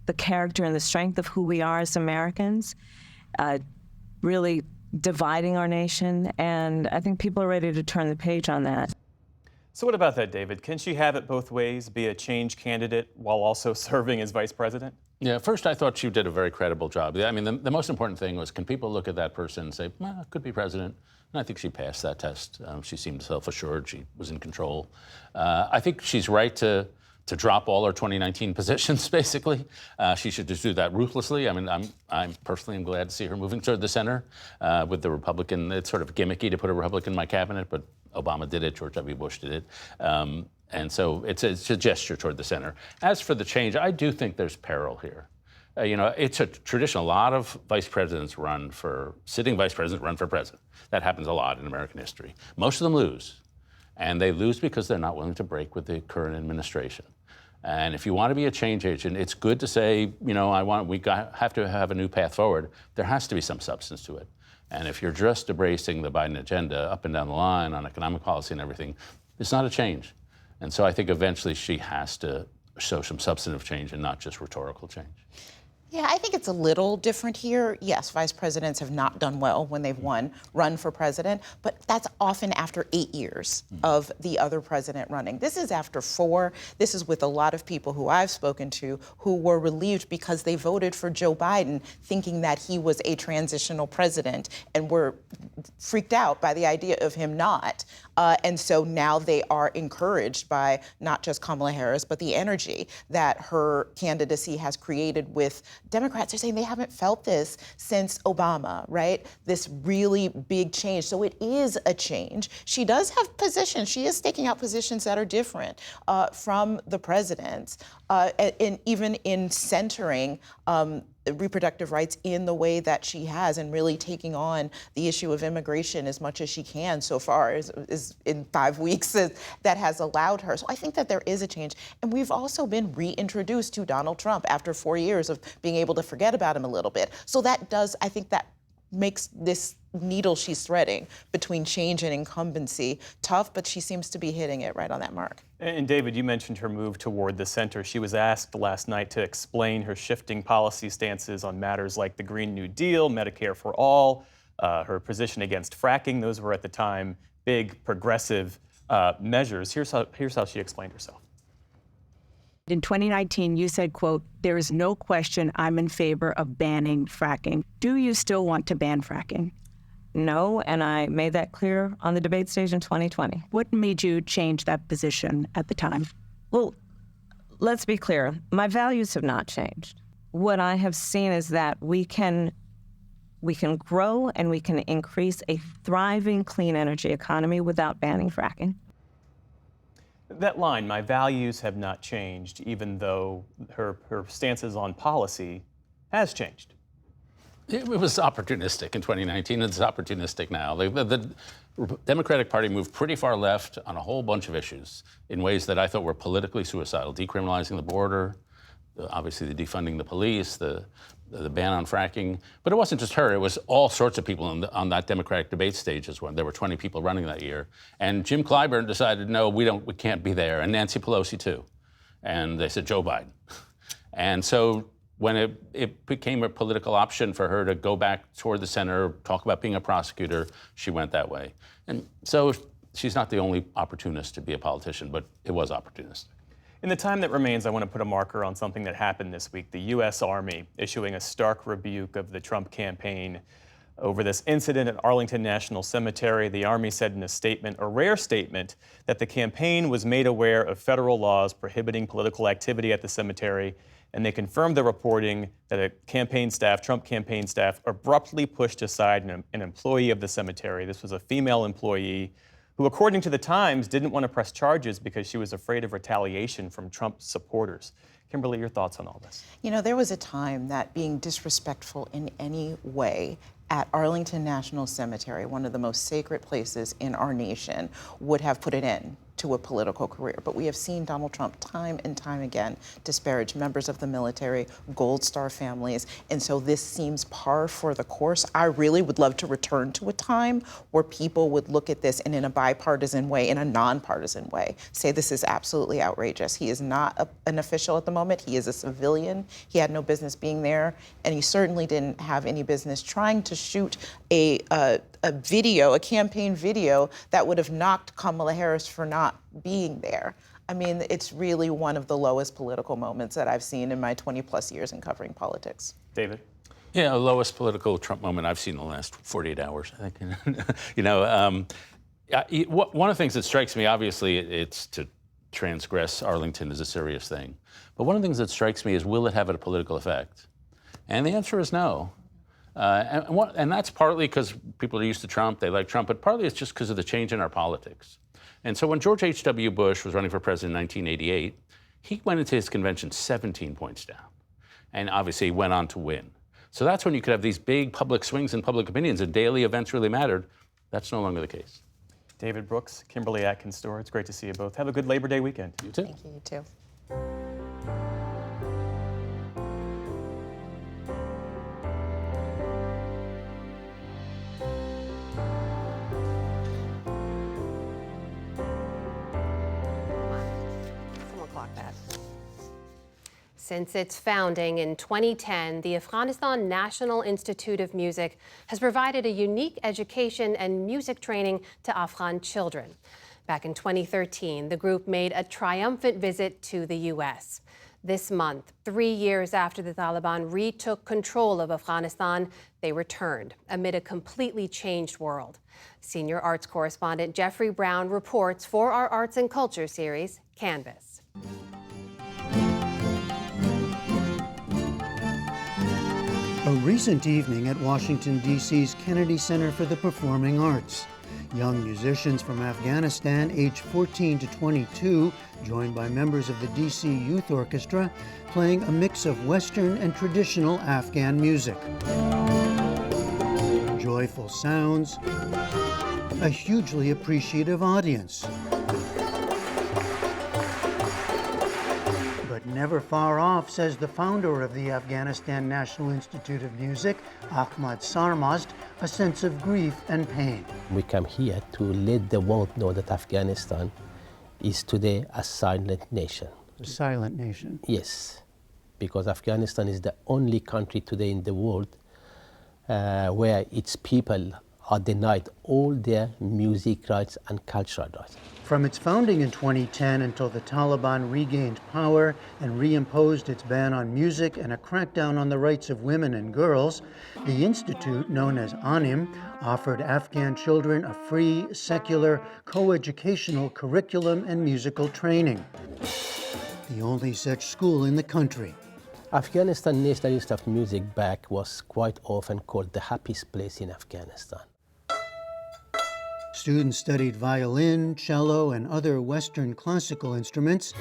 the character and the strength of who we are as Americans, really dividing our nation, and I think people are ready to turn the page on that. So what about that, David? Can she have it both ways, be a change candidate while also serving as vice president? Yeah, first I thought she did a very credible job. I mean, the most important thing was, can people look at that person and say, well, could be president? And I think she passed that test. She seemed self-assured. She was in control. I think she's right to drop all her 2019 positions, basically. She should just do that ruthlessly. I mean, I'm personally glad to see her moving toward the center with the Republican. It's sort of gimmicky to put a Republican in my cabinet, but Obama did it, George W. Bush did it. And so it's a gesture toward the center. As for the change, I do think there's peril here. It's a tradition. A lot of vice presidents sitting vice presidents run for president. That happens a lot in American history. Most of them lose. And they lose because they're not willing to break with the current administration. And if you want to be a change agent, it's good to say, we have to have a new path forward. There has to be some substance to it. And if you're just embracing the Biden agenda up and down the line on economic policy and everything, it's not a change. And so I think eventually she has to show some substantive change and not just rhetorical change. Yeah, I think it's a little different here. Yes, vice presidents have not done well when they've run for president, but that's often after 8 years of the other president running. This is after 4. This is with a lot of people who I've spoken to who were relieved because they voted for Joe Biden thinking that he was a transitional president and were freaked out by the idea of him not. And so now they are encouraged by not just Kamala Harris, but the energy that her candidacy has created with Democrats. Are saying they haven't felt this since Obama, right? This really big change. So it is a change. She does have positions. She is staking out positions that are different from the president's, and even in centering reproductive rights in the way that she has and really taking on the issue of immigration as much as she can so far is in 5 weeks that has allowed her. So I think that there is a change. And we've also been reintroduced to Donald Trump after 4 years of being able to forget about him a little bit. So that does, I think that makes this needle she's threading between change and incumbency tough, but she seems to be hitting it right on that mark. And David, you mentioned her move toward the center. She was asked last night to explain her shifting policy stances on matters like the Green New Deal, Medicare for All, her position against fracking. Those were at the time big progressive measures. Here's how she explained herself. In 2019, you said, quote, "There is no question I'm in favor of banning fracking. Do you still want to ban fracking?" No, and I made that clear on the debate stage in 2020. What made you change that position at the time? Well, let's be clear. My values have not changed. What I have seen is that we can grow and we can increase a thriving clean energy economy without banning fracking. That line, my values have not changed, even though her stances on policy has changed. It was opportunistic in 2019. It's opportunistic now. The Democratic Party moved pretty far left on a whole bunch of issues in ways that I thought were politically suicidal. Decriminalizing the border, obviously the defunding the police, the ban on fracking. But it wasn't just her. It was all sorts of people on that Democratic debate stage as well. There were 20 people running that year. And Jim Clyburn decided, no, we can't be there. And Nancy Pelosi, too. And they said, Joe Biden. And so when it became a political option for her to go back toward the center, talk about being a prosecutor, she went that way. And so she's not the only opportunist to be a politician, but it was opportunistic. In the time that remains, I want to put a marker on something that happened this week. The U.S. Army issuing a stark rebuke of the Trump campaign over this incident at Arlington National Cemetery. The Army said in a statement, a rare statement, that the campaign was made aware of federal laws prohibiting political activity at the cemetery, and they confirmed the reporting that a Trump campaign staff, abruptly pushed aside an employee of the cemetery. This was a female employee who, according to the Times, didn't want to press charges because she was afraid of retaliation from Trump supporters. Kimberly, your thoughts on all this? You know, there was a time that being disrespectful in any way at Arlington National Cemetery, one of the most sacred places in our nation, would have put an end to a political career. But we have seen Donald Trump time and time again disparage members of the military, Gold Star families, and so this seems par for the course. I really would love to return to a time where people would look at this and in a bipartisan way, in a nonpartisan way, say this is absolutely outrageous. He is not an official at the moment. He is a civilian. He had no business being there, and he certainly didn't have any business trying to shoot a campaign video that would have knocked Kamala Harris for not being there. I mean, it's really one of the lowest political moments that I've seen in my 20 plus years in covering politics. David? Yeah, the lowest political Trump moment I've seen in the last 48 hours, I think. One of the things that strikes me, obviously, it's to transgress Arlington is a serious thing. But one of the things that strikes me is, will it have a political effect? And the answer is no. And that's partly because people are used to Trump, they like Trump, but partly it's just because of the change in our politics. And so when George H.W. Bush was running for president in 1988, he went into his convention 17 points down. And obviously he went on to win. So that's when you could have these big public swings in public opinions and daily events really mattered. That's no longer the case. David Brooks, Kimberly Atkins-Storer, it's great to see you both. Have a good Labor Day weekend. You too. Thank you, you too. Since its founding in 2010, the Afghanistan National Institute of Music has provided a unique education and music training to Afghan children. Back in 2013, the group made a triumphant visit to the U.S. This month, 3 years after the Taliban retook control of Afghanistan, they returned amid a completely changed world. Senior arts correspondent Jeffrey Brown reports for our Arts and Culture series, Canvas. A recent evening at Washington, D.C.'s Kennedy Center for the Performing Arts. Young musicians from Afghanistan, aged 14 to 22, joined by members of the D.C. Youth Orchestra, playing a mix of Western and traditional Afghan music. Joyful sounds, a hugely appreciative audience. Never far off, says the founder of the Afghanistan National Institute of Music, Ahmad Sarmazd, a sense of grief and pain. We come here to let the world know that Afghanistan is today a silent nation. A silent nation? Yes, because Afghanistan is the only country today in the world where its people are denied all their music rights and cultural rights. From its founding in 2010 until the Taliban regained power and reimposed its ban on music and a crackdown on the rights of women and girls, the institute, known as ANIM, offered Afghan children a free, secular, co-educational curriculum and musical training. The only such school in the country. Afghanistan National Institute of Music back was quite often called the happiest place in Afghanistan. Students studied violin, cello, and other Western classical instruments.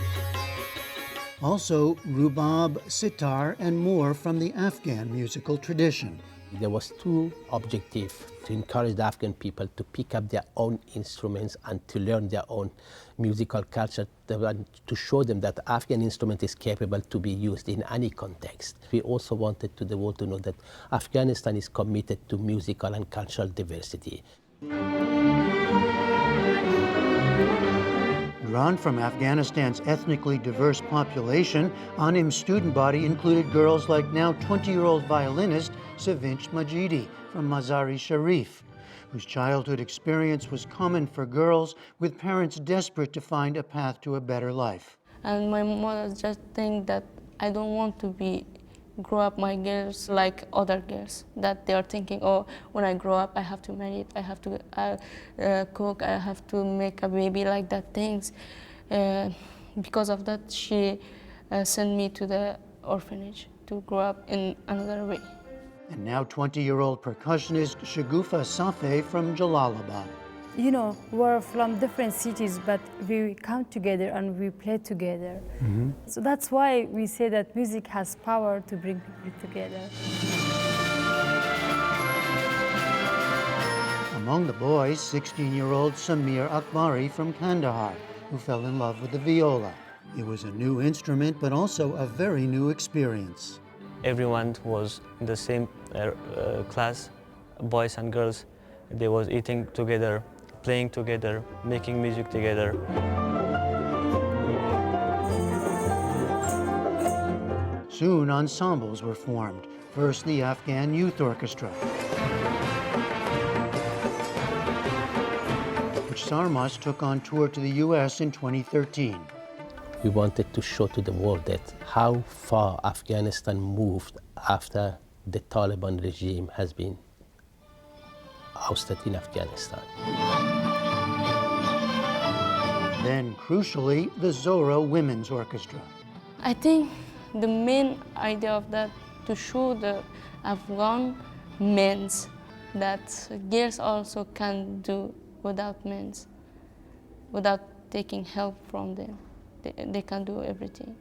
Also, rubab, sitar, and more from the Afghan musical tradition. There was two objectives: to encourage the Afghan people to pick up their own instruments and to learn their own musical culture, to show them that the Afghan instrument is capable to be used in any context. We also wanted the world to know that Afghanistan is committed to musical and cultural diversity. Drawn from Afghanistan's ethnically diverse population, ANIM's student body included girls like now 20-year-old violinist Sevinch Majidi from Mazar-e Sharif, whose childhood experience was common for girls with parents desperate to find a path to a better life. And my mother just think that I don't want to grow up my girls like other girls, that they are thinking, oh, when I grow up, I have to marry, I have to cook, I have to make a baby, like that things. Because of that, she sent me to the orphanage to grow up in another way. And now 20-year-old percussionist Shagufta Safei from Jalalabad. You know, we're from different cities, but we come together and we play together. Mm-hmm. So that's why we say that music has power to bring people together. Among the boys, 16-year-old Samir Akbari from Kandahar, who fell in love with the viola. It was a new instrument, but also a very new experience. Everyone was in the same class, boys and girls. They was eating together, playing together, making music together. Soon ensembles were formed. First, the Afghan Youth Orchestra, which Sarmas took on tour to the U.S. in 2013. We wanted to show to the world that how far Afghanistan moved after the Taliban regime has been ousted in Afghanistan. Then, crucially, the Zohra Women's Orchestra. I think the main idea of that, to show the Afghan men that girls also can do without men, without taking help from them. They can do everything.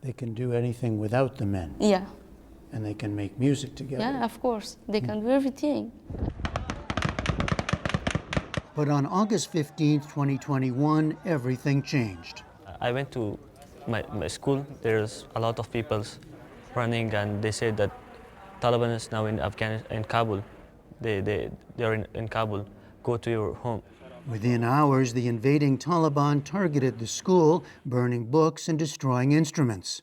They can do anything without the men. Yeah. And they can make music together. Yeah, of course. They can do everything. But on August 15th, 2021, everything changed. I went to my school. There's a lot of people running, and they said that Taliban is now in Afghanistan, in Kabul. They're in Kabul. Go to your home. Within hours, the invading Taliban targeted the school, burning books and destroying instruments.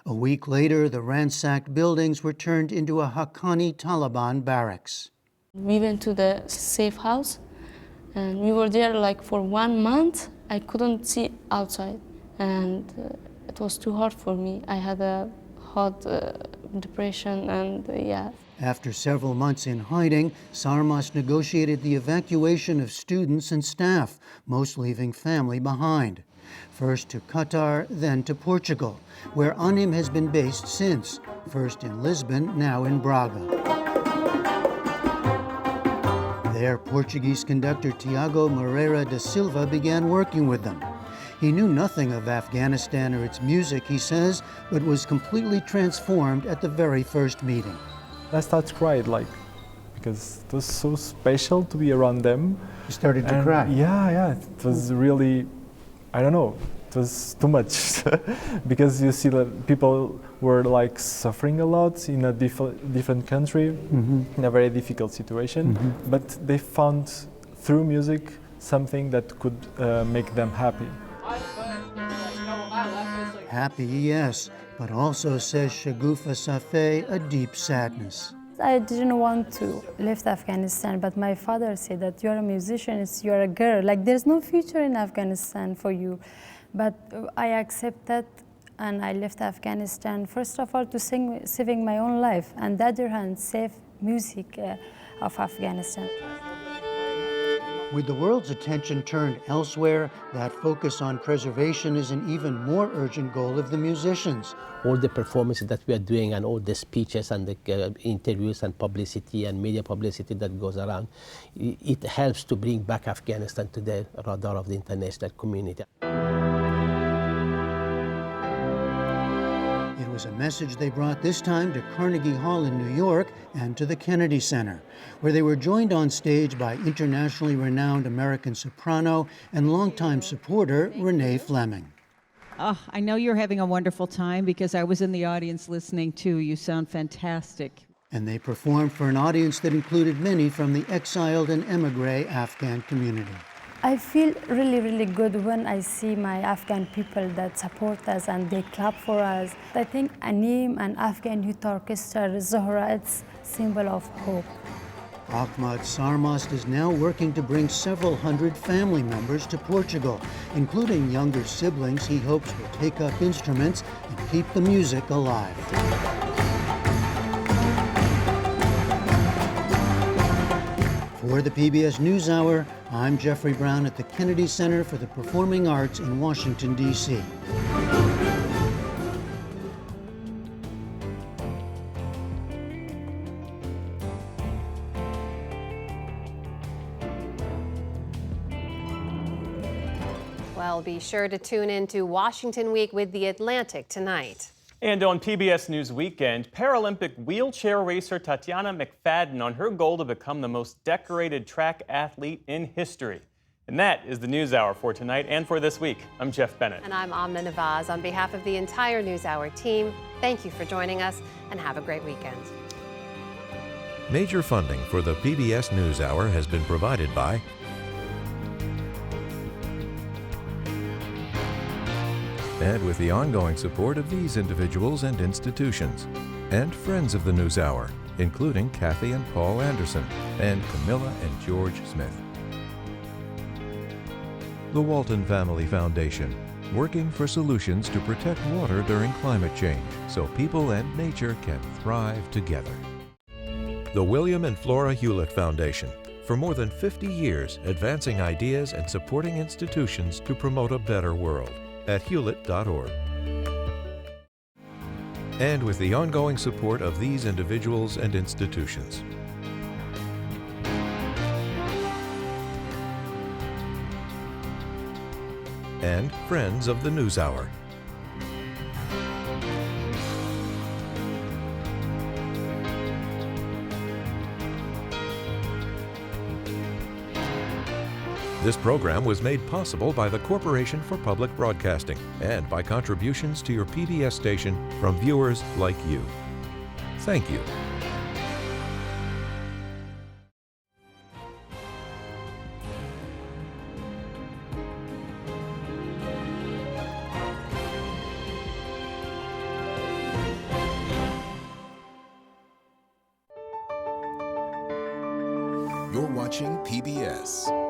A week later, the ransacked buildings were turned into a Haqqani Taliban barracks. We went to the safe house, and we were there like for 1 month. I couldn't see outside, and it was too hard for me. I had a hot depression, and yeah. After several months in hiding, Sarmas negotiated the evacuation of students and staff, most leaving family behind. First to Qatar, then to Portugal, where Anim has been based since, first in Lisbon, now in Braga. There, Portuguese conductor Tiago Moreira da Silva began working with them. He knew nothing of Afghanistan or its music, he says, but was completely transformed at the very first meeting. I started to cry, because it was so special to be around them. You started to cry? Yeah, it was really, I don't know, it was too much. Because you see that people were suffering a lot in a different country, in a very difficult situation, but they found through music something that could make them happy. Happy, yes, but also, says Shagufta Safei, a deep sadness. I didn't want to leave Afghanistan, but my father said that you're a musician, you're a girl, there's no future in Afghanistan for you. But I accepted, and I left Afghanistan, first of all, to saving my own life, and the other hand, save music of Afghanistan. With the world's attention turned elsewhere, that focus on preservation is an even more urgent goal of the musicians. All the performances that we are doing and all the speeches and the interviews and publicity and media publicity that goes around, it helps to bring back Afghanistan to the radar of the international community. It was a message they brought this time to Carnegie Hall in New York and to the Kennedy Center, where they were joined on stage by internationally renowned American soprano and longtime supporter Renee Fleming. Oh, I know you're having a wonderful time because I was in the audience listening too. You sound fantastic. And they performed for an audience that included many from the exiled and emigre Afghan community. I feel really, really good when I see my Afghan people that support us and they clap for us. I think Anim and Afghan Youth Orchestra, Zohra, it's a symbol of hope. Ahmad Sarmast is now working to bring several hundred family members to Portugal, including younger siblings he hopes will take up instruments and keep the music alive. For the PBS NewsHour, I'm Jeffrey Brown at the Kennedy Center for the Performing Arts in Washington, D.C. Well, be sure to tune in to Washington Week with The Atlantic tonight. And on PBS News Weekend, Paralympic wheelchair racer Tatiana McFadden on her goal to become the most decorated track athlete in history. And that is the NewsHour for tonight and for this week. I'm Jeff Bennett. And I'm Amna Nawaz. On behalf of the entire NewsHour team, thank you for joining us and have a great weekend. Major funding for the PBS NewsHour has been provided by and with the ongoing support of these individuals and institutions, and friends of the NewsHour, including Kathy and Paul Anderson, and Camilla and George Smith. The Walton Family Foundation, working for solutions to protect water during climate change so people and nature can thrive together. The William and Flora Hewlett Foundation, for more than 50 years advancing ideas and supporting institutions to promote a better world. At hewlett.org. And with the ongoing support of these individuals and institutions. And friends of the NewsHour. This program was made possible by the Corporation for Public Broadcasting and by contributions to your PBS station from viewers like you. Thank you. You're watching PBS.